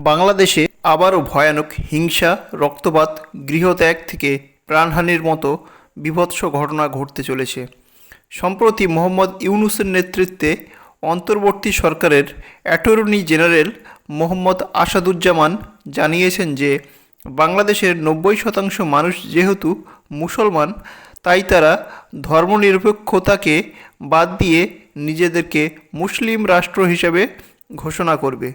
বাংলাদেশে আবারও ভয়ানক হিংসা, রক্তপাত, গৃহত্যাগ থেকে প্রাণহানির মতো বীভৎস ঘটনা ঘটতে চলেছে। সম্প্রতি মোহাম্মদ ইউনূসের নেতৃত্বে অন্তর্বর্তী সরকারের অ্যাটর্নি জেনারেল মোহাম্মদ আসাদুজ্জামান জানিয়েছেন যে বাংলাদেশের 90% মানুষ যেহেতু মুসলমান, তাই তারা ধর্মনিরপেক্ষতাকে বাদ দিয়ে নিজেদেরকে মুসলিম রাষ্ট্র হিসেবে ঘোষণা করবে।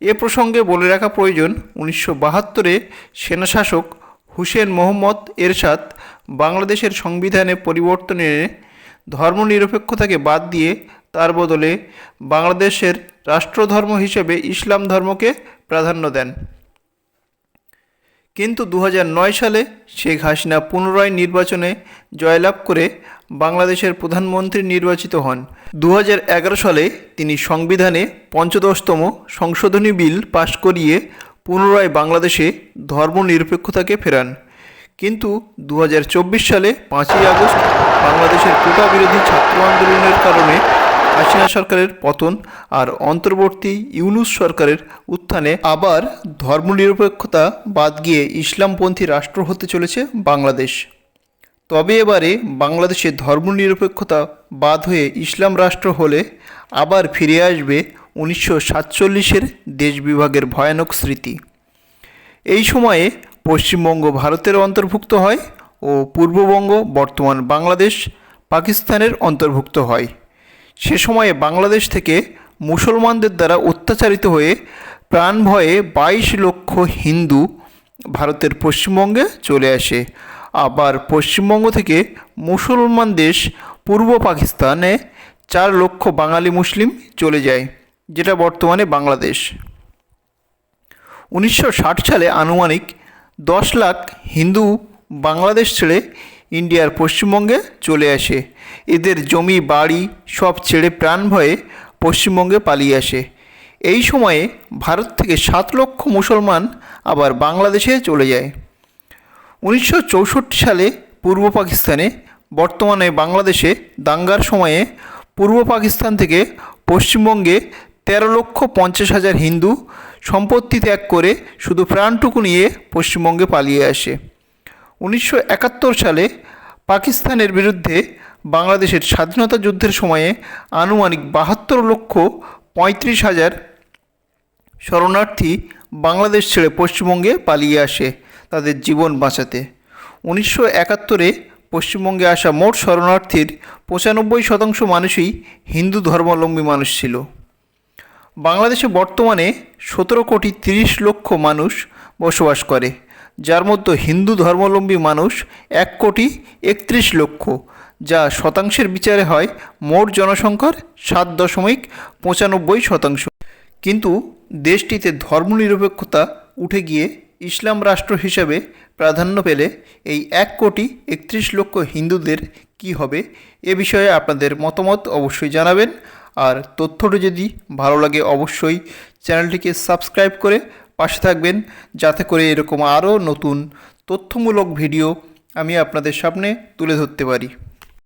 এ প্রসঙ্গে বলে রাখা প্রয়োজন, 1972-এ সেনাশাসক হুসেন মোহাম্মদ এরশাদ বাংলাদেশের সংবিধানে পরিবর্তন এনে ধর্মনিরপেক্ষতাকে বাদ দিয়ে তার বদলে বাংলাদেশের রাষ্ট্রধর্ম হিসেবে ইসলাম ধর্মকে প্রাধান্য দেন। কিন্তু 2009 সালে শেখ হাসিনা পুনরায় নির্বাচনে জয়লাভ করে বাংলাদেশের প্রধানমন্ত্রী নির্বাচিত হন। 2011 সালে তিনি সংবিধানে 85তম সংশোধনী বিল পাশ করিয়ে পুনরায় বাংলাদেশে ধর্মনিরপেক্ষতাকে ফেরান। কিন্তু 2024 সালে 5ই আগস্ট বাংলাদেশের কোটা বিরোধী ছাত্র আন্দোলনের কারণে হাসিনা সরকারের পতন আর অন্তর্বর্তী ইউনূস সরকারের উত্থানে আবার ধর্মনিরপেক্ষতা বাদ গিয়ে ইসলামপন্থী রাষ্ট্র হতে চলেছে বাংলাদেশ। তবে এবারে বাংলাদেশে ধর্মনিরপেক্ষতা বাদ হয়ে ইসলাম রাষ্ট্র হলে আবার ফিরে আসবে 1947-এর দেশ বিভাগের ভয়ানক স্মৃতি। এই সময়ে পশ্চিমবঙ্গ ভারতের অন্তর্ভুক্ত হয় ও পূর্ববঙ্গ বর্তমান বাংলাদেশ পাকিস্তানের অন্তর্ভুক্ত হয়। সে সময়ে বাংলাদেশ থেকে মুসলমানদের দ্বারা অত্যাচারিত হয়ে প্রাণ ভয়ে 22 লক্ষ হিন্দু ভারতের পশ্চিমবঙ্গে চলে আসে। আবার পশ্চিমবঙ্গ থেকে মুসলমান দেশ পূর্ব পাকিস্তানে 4 লক্ষ বাঙালি মুসলিম চলে যায়, যেটা বর্তমানে বাংলাদেশ। 1960 সালে আনুমানিক 10 লাখ হিন্দু বাংলাদেশ ছেড়ে ইন্ডিয়ার পশ্চিমবঙ্গে চলে আসে। এদের জমি বাড়ি সব ছেড়ে প্রাণ ভয়ে পশ্চিমবঙ্গে পালিয়ে আসে। এই সময়ে ভারত থেকে 7 লক্ষ মুসলমান আবার বাংলাদেশে চলে যায়। 1964 সালে পূর্ব পাকিস্তানে বর্তমানে বাংলাদেশে দাঙ্গার সময়ে পূর্ব পাকিস্তান থেকে পশ্চিমবঙ্গে 13,50,000 হিন্দু সম্পত্তি ত্যাগ করে শুধু প্রাণটুকু নিয়ে পশ্চিমবঙ্গে পালিয়ে আসে। 1971 সালে পাকিস্তানের বিরুদ্ধে বাংলাদেশের স্বাধীনতা যুদ্ধের সময়ে আনুমানিক 72,35,000 শরণার্থী বাংলাদেশ ছেড়ে পশ্চিমবঙ্গে পালিয়ে আসে তাদের জীবন বাঁচাতে। 1971-এ পশ্চিমবঙ্গে আসা মোট শরণার্থীর 95% মানুষই হিন্দু ধর্মাবলম্বী মানুষ ছিল। বাংলাদেশে বর্তমানে 17,30,00,000 মানুষ বসবাস করে, যার মধ্যে হিন্দু ধর্মাবলম্বী মানুষ 1,31,00,000, যা শতাংশের বিচারে হয় মোট জনসংখ্যার 7.95%। কিন্তু দেশটিতে ধর্মনিরপেক্ষতা উঠে গিয়ে ইসলাম রাষ্ট্র হিসেবে প্রাধান্য পেলে এই 1,31,00,000 হিন্দুদের কি হবে, এ বিষয়ে আপনাদের মতামত অবশ্যই জানাবেন। আর তথ্যটি যদি ভালো লাগে অবশ্যই চ্যানেলটিকে সাবস্ক্রাইব করে পাশে থাকবেন, যাতে করে এরকম আরও নতুন তথ্যমূলক ভিডিও আমি আপনাদের সামনে তুলে ধরতে পারি।